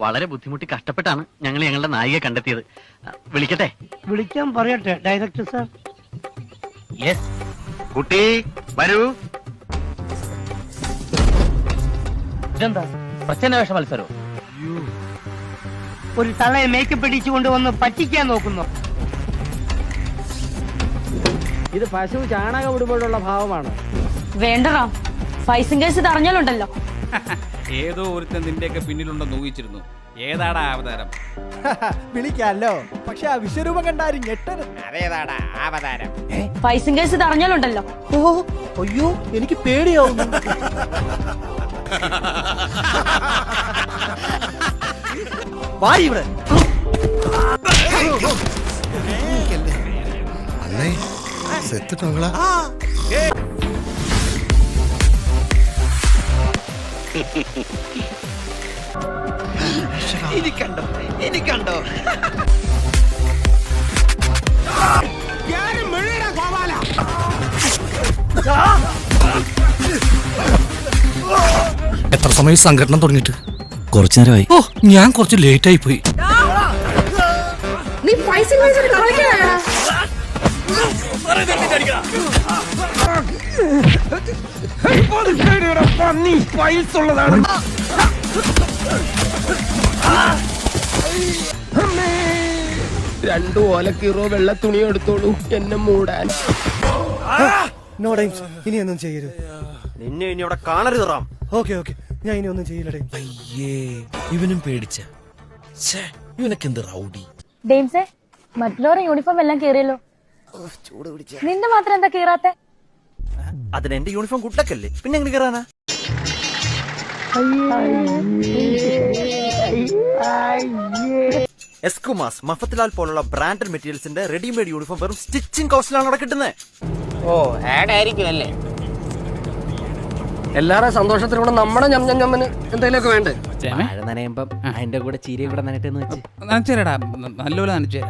വളരെ ബുദ്ധിമുട്ടി കഷ്ടപ്പെട്ടാണ് ഞങ്ങൾ ഞങ്ങളുടെ നായികയെ കണ്ടെത്തിയത്. വിളിക്കട്ടെ? വിളിക്കാൻ പറയട്ടെ ഡയറക്ടർ സാർ? യെസ്. കുട്ടി വരൂ. ഇതെന്താ പ്രച്ഛന്നവേഷ മത്സരോ? ഒരു തള്ളയെ മേക്കപ്പ് ഇടിച്ചുകൊണ്ട് വന്ന് പറ്റിക്കാൻ നോക്കുന്നു. ഇത് പശു ചാണകം ഇടുമ്പോഴുള്ള ഭാവമാണ്. വേണ്ടടാ, പൈസ കേസ് ഇത് അറിഞ്ഞാലുണ്ടല്ലോ. ഏതോ ഒരുത്തൻ നിന്റെയൊക്കെ പിന്നിലുണ്ടെന്ന് ഊഹിച്ചിരുന്നു. ഏതാടാ അവതാരം? വിളിക്കാല്ലോ, പക്ഷെ ആ വിശ്വരൂപം കണ്ടാരും ഞെട്ടരുത്. അതേതാടാ അവതാരം? പൈസ കേസ് ഇത് അറിഞ്ഞാലുണ്ടല്ലോ. അയ്യോ, എനിക്ക് പേടിയാവുന്നു. വാരി ഇവിടെ. സെത്തിട്ടോങ്ങളാ എനിക്കണ്ടോ എനിക്കണ്ടോ? എത്ര സമയം സംഘടന തുടങ്ങിയിട്ട്? കുറച്ചു നേരമായി. ഓ, ഞാൻ കുറച്ച് ലേറ്റ് ആയി പോയി. നീ പൈസ രണ്ടു ഓലക്കീറോ വെള്ള തുണി എടുത്തോളൂ എന്നെ മൂടാൻ. നോ ടൈംസ്, ഇനിയൊന്നും ചെയ്യരുത്. നിന്നെ ഇനി അവിടെ കാണരുത് റാം. ഓക്കെ ഓക്കെ, ഞാൻ ഇനി ഒന്നും ചെയ്യില്ല. അയ്യേ, ഇവനും പേടിച്ച. ഇവനൊക്കെന്ത് റൗഡി. ഡെയിംസേ, മറ്റുള്ളവരുടെ യൂണിഫോം എല്ലാം കീറിയല്ലോ. നിന്റെ മാത്രം എന്താ കീറാത്തെ? അതിന് എന്റെ യൂണിഫോം കുട്ടക്കല്ലേ, പിന്നെ എങ്ങനെ കയറാനാ? എസ്കുമാസ്, മഫത്ലാൽ പോലുള്ള ബ്രാൻഡഡ് മെറ്റീരിയൽസിന്റെ റെഡിമെയ്ഡ് യൂണിഫോം വെറും സ്റ്റിച്ചിങ് കോസ്റ്റിലാണ് അവിടെ കിട്ടുന്നത്. ഓ, ആഡ് ആയിരിക്കും അല്ലേ? എല്ലാവരുടെ സന്തോഷത്തിലൂടെ നമ്മുടെ ഞമ്മന് എന്തെങ്കിലുമൊക്കെ വേണ്ടേ? മഴ നനയുമ്പം അതിന്റെ കൂടെ ചീരയും കൂടെ നനട്ടെന്ന് വെച്ച് നനച്ചേരടാ, നല്ലപോലെ നനച്ചേരാ.